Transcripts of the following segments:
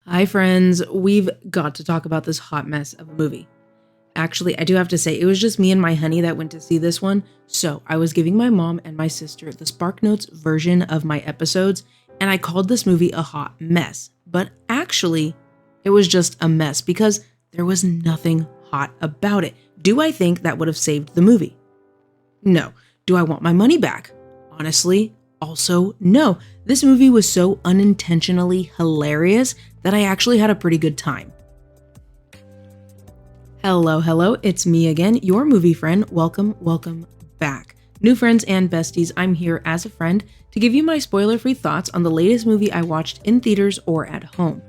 Hi friends, we've got to talk about this hot mess of a movie. Actually, I do have to say, it was just me and my honey that went to see this one, so I was giving my mom and my sister the SparkNotes version of my episodes, and I called this movie a hot mess. But actually, it was just a mess because there was nothing hot about it. Do I think that would have saved the movie? No. Do I want my money back? Honestly, also no. This movie was so unintentionally hilarious that I actually had a pretty good time. Hello, it's me again, your movie friend. Welcome back. New friends and besties, I'm here as a friend to give you my spoiler-free thoughts on the latest movie I watched in theaters or at home.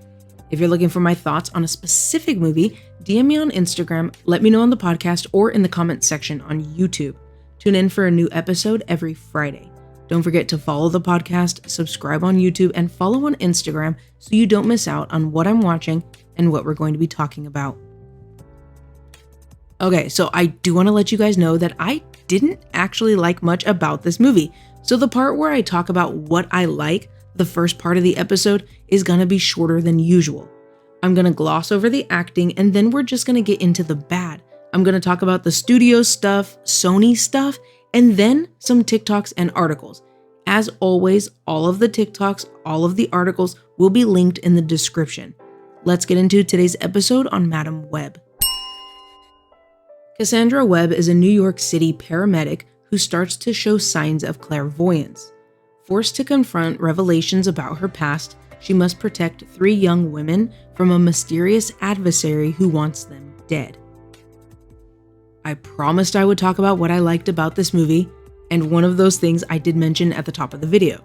If you're looking for my thoughts on a specific movie, DM me on Instagram, let me know on the podcast or in the comments section on YouTube. Tune in for a new episode every Friday. Don't forget to follow the podcast, subscribe on YouTube, and follow on Instagram so you don't miss out on what I'm watching and what we're going to be talking about. Okay, so I do want to let you guys know that I didn't actually like much about this movie. So the part where I talk about what I like, the first part of the episode, is going to be shorter than usual. I'm going to gloss over the acting and then we're just going to get into the bad. I'm going to talk about the studio stuff, Sony stuff, and then some TikToks and articles. As always, all of the TikToks, all of the articles will be linked in the description. Let's get into today's episode on Madame Web. Cassandra Webb is a New York City paramedic who starts to show signs of clairvoyance. Forced to confront revelations about her past, she must protect 3 young women from a mysterious adversary who wants them dead. I promised I would talk about what I liked about this movie, and one of those things I did mention at the top of the video.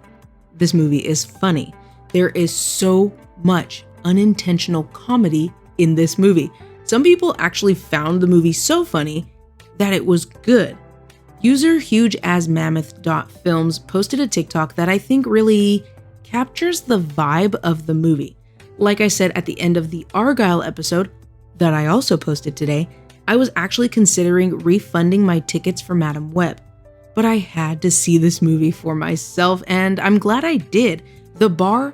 This movie is funny. There is so much unintentional comedy in this movie. Some people actually found the movie so funny that it was good. User hugeasmammoth.films posted a TikTok that I think really captures the vibe of the movie. Like I said at the end of the Argylle episode that I also posted today, I was actually considering refunding my tickets for Madame Web, but I had to see this movie for myself and I'm glad I did. The bar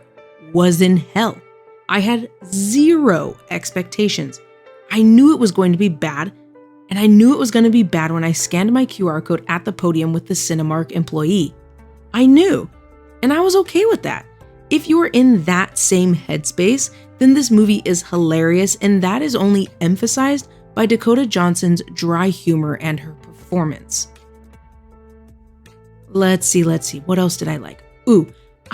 was in hell. I had 0 expectations. I knew it was going to be bad, and I knew it was going to be bad when I scanned my QR code at the podium with the Cinemark employee. I knew, and I was okay with that. If you are in that same headspace, then this movie is hilarious, and that is only emphasized by Dakota Johnson's dry humor and her performance. Let's see, what else did I like?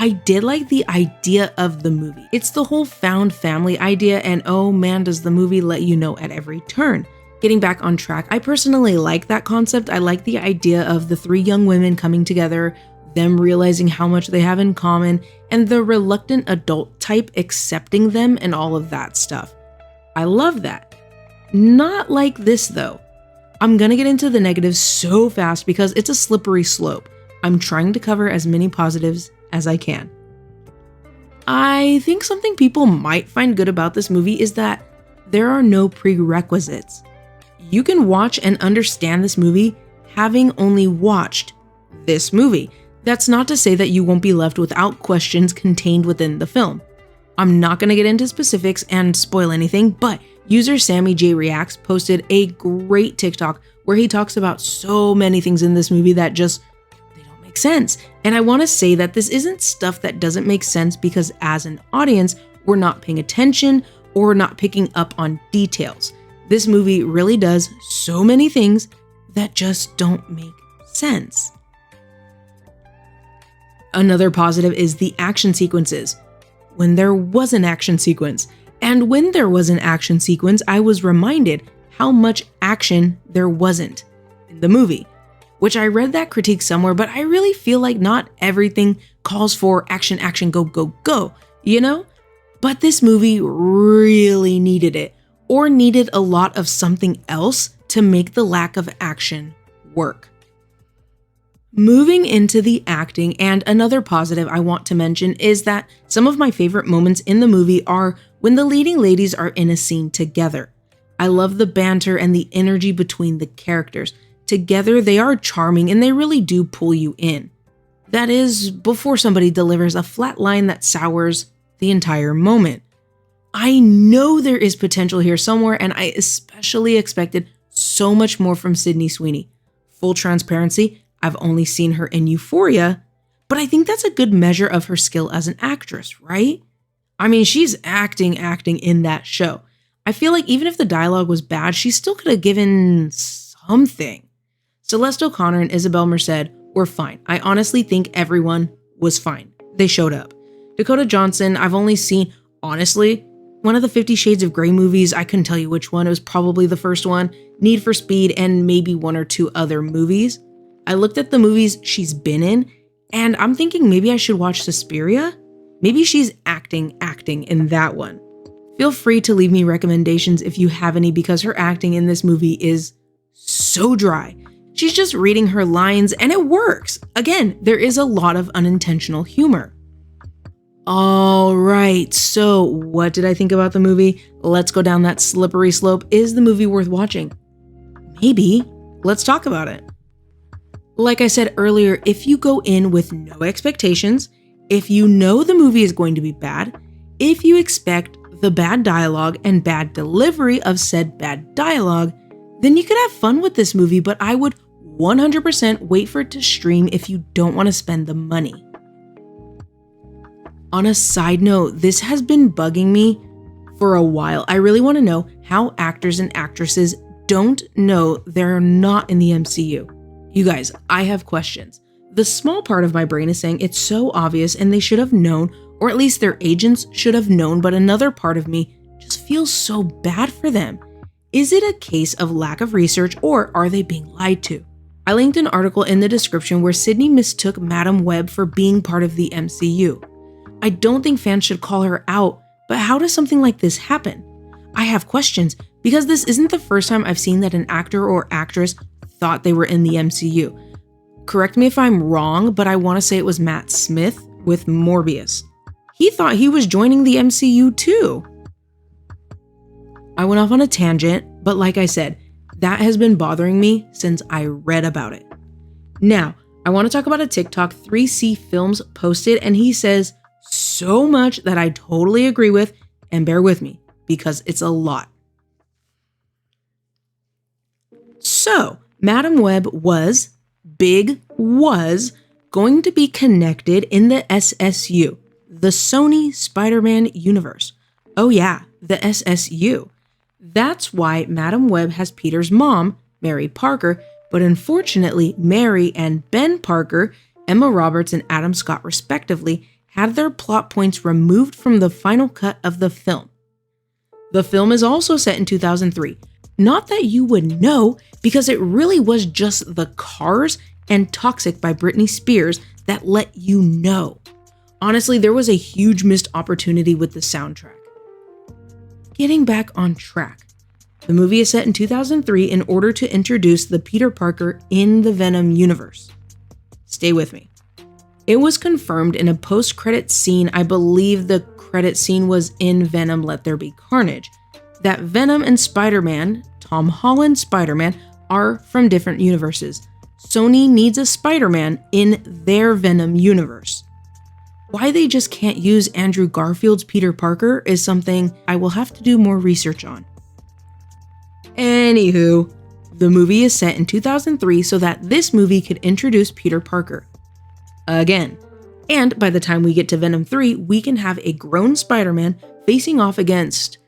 I did like the idea of the movie. It's the whole found family idea, and oh man, does the movie let you know at every turn. Getting back on track, I personally like that concept. I like the idea of the 3 young women coming together, them realizing how much they have in common, and the reluctant adult type accepting them and all of that stuff. I love that. Not like this though. I'm gonna get into the negatives so fast because it's a slippery slope. I'm trying to cover as many positives as I can. I think something people might find good about this movie is that there are no prerequisites. You can watch and understand this movie having only watched this movie. That's not to say that you won't be left without questions contained within the film. I'm not going to get into specifics and spoil anything, but user Sammy J Reacts posted a great TikTok where he talks about so many things in this movie that just sense. And I want to say that this isn't stuff that doesn't make sense because as an audience, we're not paying attention or not picking up on details. This movie really does so many things that just don't make sense. Another positive is the action sequences. When there was an action sequence, and when there was an action sequence, I was reminded how much action there wasn't in the movie. Which I read that critique somewhere, but I really feel like not everything calls for action, go, you know? But this movie really needed it, or needed a lot of something else to make the lack of action work. Moving into the acting, and another positive I want to mention is that some of my favorite moments in the movie are when the leading ladies are in a scene together. I love the banter and the energy between the characters. Together, they are charming and they really do pull you in. That is, before somebody delivers a flat line that sours the entire moment. I know there is potential here somewhere, and I especially expected so much more from Sydney Sweeney. Full transparency, I've only seen her in Euphoria, but I think that's a good measure of her skill as an actress, right? I mean, she's acting in that show. I feel like even if the dialogue was bad, she still could have given something. Celeste O'Connor and Isabel Merced were fine. I honestly think everyone was fine. They showed up. Dakota Johnson, I've only seen, honestly, one of the 50 Shades of Grey movies. I couldn't tell you which one. It was probably the first one. Need for Speed, and maybe one or two other movies. I looked at the movies she's been in, and I'm thinking maybe I should watch Suspiria. Maybe she's acting in that one. Feel free to leave me recommendations if you have any, because her acting in this movie is so dry. She's just reading her lines and it works. Again, there is a lot of unintentional humor. All right, so what did I think about the movie? Let's go down that slippery slope. Is the movie worth watching? Maybe. Let's talk about it. Like I said earlier, if you go in with no expectations, if you know the movie is going to be bad, if you expect the bad dialogue and bad delivery of said bad dialogue, then you could have fun with this movie, but I would 100% wait for it to stream if you don't want to spend the money. On a side note, this has been bugging me for a while. I really want to know how actors and actresses don't know they're not in the MCU. You guys, I have questions. The small part of my brain is saying it's so obvious and they should have known, or at least their agents should have known, but another part of me just feels so bad for them. Is it a case of lack of research, or are they being lied to? I linked an article in the description where Sydney mistook Madame Web for being part of the MCU. I don't think fans should call her out, but how does something like this happen? I have questions, because this isn't the first time I've seen that an actor or actress thought they were in the MCU. Correct me if I'm wrong, but I want to say it was Matt Smith with Morbius. He thought he was joining the MCU too. I went off on a tangent, but like I said, that has been bothering me since I read about it. Now, I want to talk about a TikTok 3C Films posted, and he says so much that I totally agree with, and bear with me because it's a lot. So, Madame Web was going to be connected in the SSU, the Sony Spider-Man universe. Oh yeah, the SSU. That's why Madame Web has Peter's mom, Mary Parker, but unfortunately, Mary and Ben Parker, Emma Roberts and Adam Scott respectively, had their plot points removed from the final cut of the film. The film is also set in 2003. Not that you would know, because it really was just the Cars and Toxic by Britney Spears that let you know. Honestly, there was a huge missed opportunity with the soundtrack. Getting back on track, the movie is set in 2003 in order to introduce the Peter Parker in the Venom universe. Stay with me. It was confirmed in a post-credit scene, I believe the credit scene was in Venom Let There Be Carnage, that Venom and Spider-Man, Tom Holland's Spider-Man, are from different universes. Sony needs a Spider-Man in their Venom universe. Why they just can't use Andrew Garfield's Peter Parker is something I will have to do more research on. Anywho, the movie is set in 2003 so that this movie could introduce Peter Parker again. And by the time we get to Venom 3, we can have a grown Spider-Man facing off against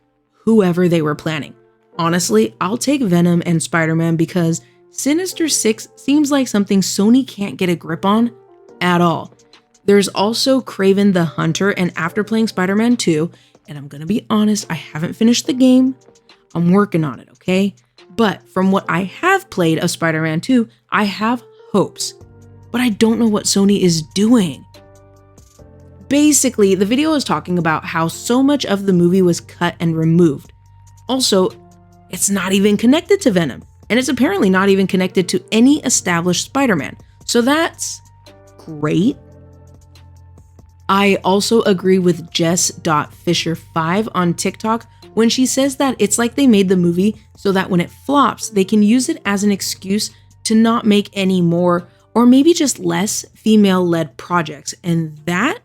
whoever they were planning. Honestly, I'll take Venom and Spider-Man because Sinister Six seems like something Sony can't get a grip on at all. There's also Kraven the Hunter, and after playing Spider-Man 2, and I'm gonna be honest, I haven't finished the game. I'm working on it, okay? But from what I have played of Spider-Man 2, I have hopes. But I don't know what Sony is doing. Basically, the video is talking about how so much of the movie was cut and removed. Also, it's not even connected to Venom, and it's apparently not even connected to any established Spider-Man. So that's great. I also agree with Jess.Fisher5 on TikTok when she says that it's like they made the movie so that when it flops, they can use it as an excuse to not make any more or maybe just less female-led projects. And that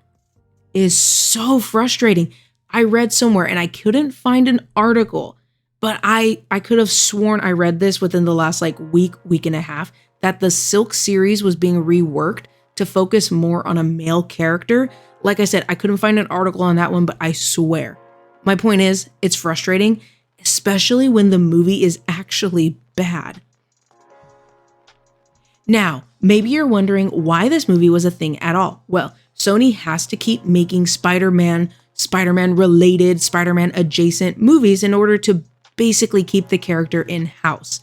is so frustrating. I read somewhere and I couldn't find an article, but I could have sworn I read this within the last like week and a half, that the Silk series was being reworked to focus more on a male character. Like I said, I couldn't find an article on that one, but I swear. My point is, it's frustrating, especially when the movie is actually bad. Now, maybe you're wondering why this movie was a thing at all. Well, Sony has to keep making Spider-Man related, Spider-Man adjacent movies in order to basically keep the character in-house.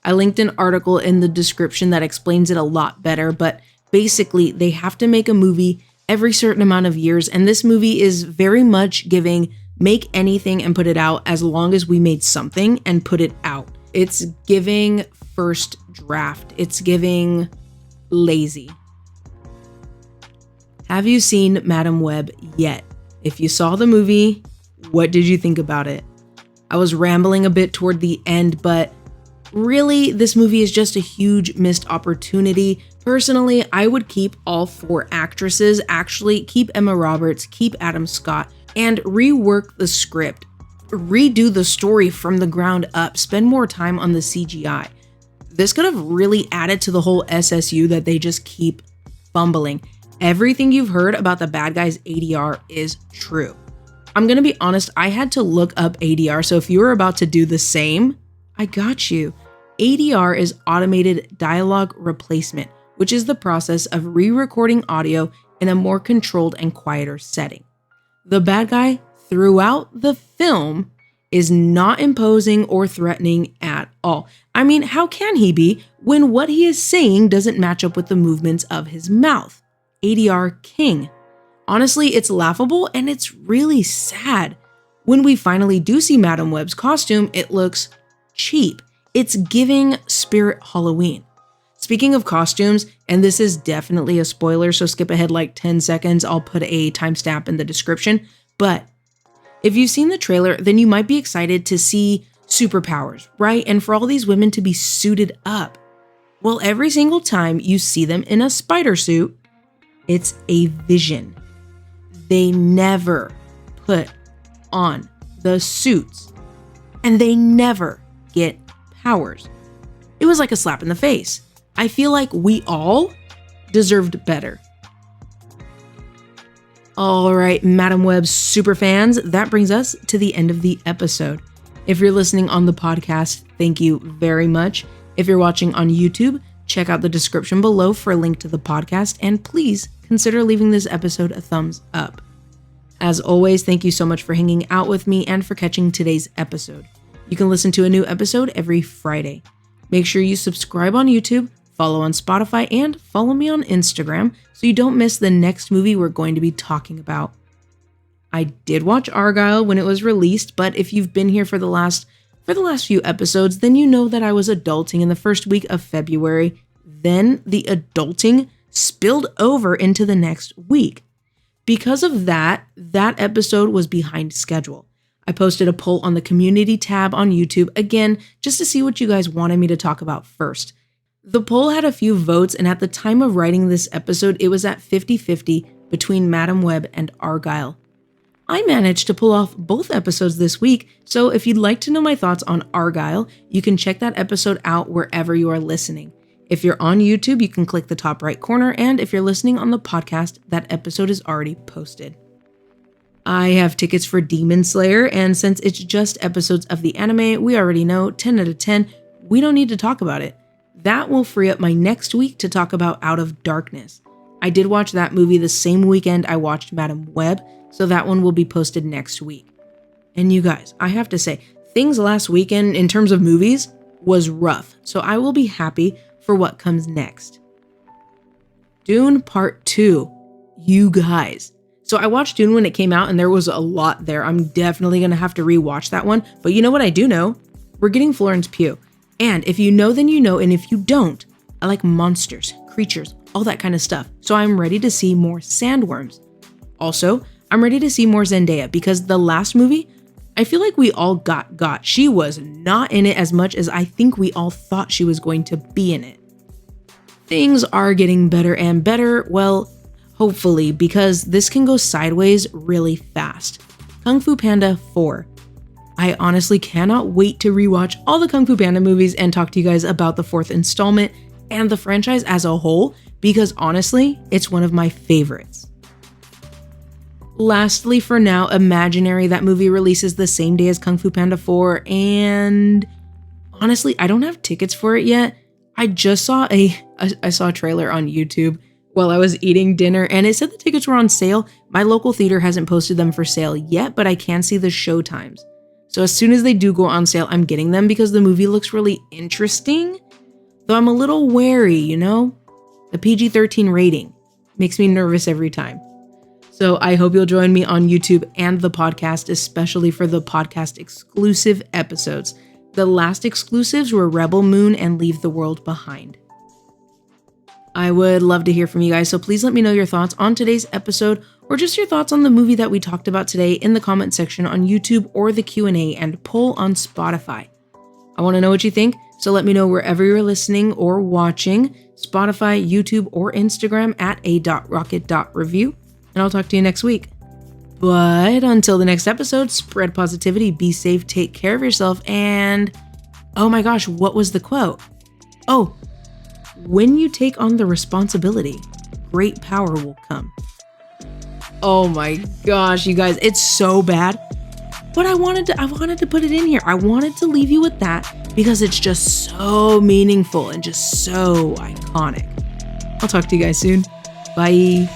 I linked an article in the description that explains it a lot better, but basically they have to make a movie every certain amount of years, and this movie is very much giving make anything and put it out as long as we made something and put it out. It's giving first draft. It's giving lazy. Have you seen Madame Web yet? If you saw the movie, what did you think about it? I was rambling a bit toward the end, but really, this movie is just a huge missed opportunity. Personally, I would keep all 4 actresses, actually keep Emma Roberts, keep Adam Scott, and rework the script. Redo the story from the ground up, spend more time on the CGI. This could have really added to the whole SSU that they just keep fumbling. Everything you've heard about the bad guys ADR is true. I'm gonna be honest, I had to look up ADR, so if you were about to do the same, I got you. ADR is automated dialogue replacement, which is the process of re-recording audio in a more controlled and quieter setting. The bad guy throughout the film is not imposing or threatening at all. I mean, how can he be when what he is saying doesn't match up with the movements of his mouth? ADR king. Honestly, it's laughable and it's really sad. When we finally do see Madame Web's costume, it looks cheap. It's giving Spirit Halloween. Speaking of costumes, and this is definitely a spoiler, so skip ahead like 10 seconds, I'll put a timestamp in the description, but if you've seen the trailer, then you might be excited to see superpowers, right? And for all these women to be suited up. Well, every single time you see them in a spider suit, it's a vision. They never put on the suits, and they never get powers. It was like a slap in the face. I feel like we all deserved better. All right, Madame Web super fans, that brings us to the end of the episode. If you're listening on the podcast, thank you very much. If you're watching on YouTube, check out the description below for a link to the podcast, and please consider leaving this episode a thumbs up. As always, thank you so much for hanging out with me and for catching today's episode. You can listen to a new episode every Friday. Make sure you subscribe on YouTube, follow on Spotify, and follow me on Instagram so you don't miss the next movie we're going to be talking about. I did watch Argylle when it was released, but if you've been here for the last few episodes, then you know that I was adulting in the first week of February. Then the adulting spilled over into the next week. Because of that episode was behind schedule. I posted a poll on the community tab on YouTube, again, just to see what you guys wanted me to talk about first. The poll had a few votes, and at the time of writing this episode, it was at 50-50 between Madame Web and Argylle. I managed to pull off both episodes this week, so if you'd like to know my thoughts on Argylle, you can check that episode out wherever you are listening. If you're on YouTube, you can click the top right corner, and if you're listening on the podcast, that episode is already posted. I have tickets for Demon Slayer, and since it's just episodes of the anime, we already know 10 out of 10, we don't need to talk about it. That will free up my next week to talk about Out of Darkness. I did watch that movie the same weekend I watched Madame Web, so that one will be posted next week. And you guys, I have to say, things last weekend in terms of movies was rough, so I will be happy for what comes next. Dune Part 2. You guys. So I watched Dune when it came out and there was a lot there. I'm definitely going to have to rewatch that one. But you know what I do know? We're getting Florence Pugh. And if you know, then you know. And if you don't, I like monsters, creatures, all that kind of stuff. So I'm ready to see more sandworms. Also, I'm ready to see more Zendaya because the last movie, I feel like we all got. She was not in it as much as I think we all thought she was going to be in it. Things are getting better and better, well, hopefully, because this can go sideways really fast. Kung Fu Panda 4. I honestly cannot wait to rewatch all the Kung Fu Panda movies and talk to you guys about the 4th installment and the franchise as a whole, because honestly, it's one of my favorites. Lastly, for now, Imaginary. That movie releases the same day as Kung Fu Panda 4, and honestly, I don't have tickets for it yet. I just saw a trailer on YouTube while I was eating dinner, and it said the tickets were on sale. My local theater hasn't posted them for sale yet, but I can see the show times. So as soon as they do go on sale, I'm getting them because the movie looks really interesting, though I'm a little wary, you know? The PG-13 rating makes me nervous every time. So I hope you'll join me on YouTube and the podcast, especially for the podcast exclusive episodes. The last exclusives were Rebel Moon and Leave the World Behind. I would love to hear from you guys, so please let me know your thoughts on today's episode or just your thoughts on the movie that we talked about today in the comment section on YouTube or the Q&A and poll on Spotify. I want to know what you think, so let me know wherever you're listening or watching, Spotify, YouTube, or Instagram at a.rocket.review, and I'll talk to you next week. But until the next episode, spread positivity, be safe, take care of yourself, and oh my gosh, what was the quote? Oh, when you take on the responsibility, great power will come. Oh my gosh, you guys, it's so bad. But I wanted to put it in here. I wanted to leave you with that because it's just so meaningful and just so iconic. I'll talk to you guys soon. Bye.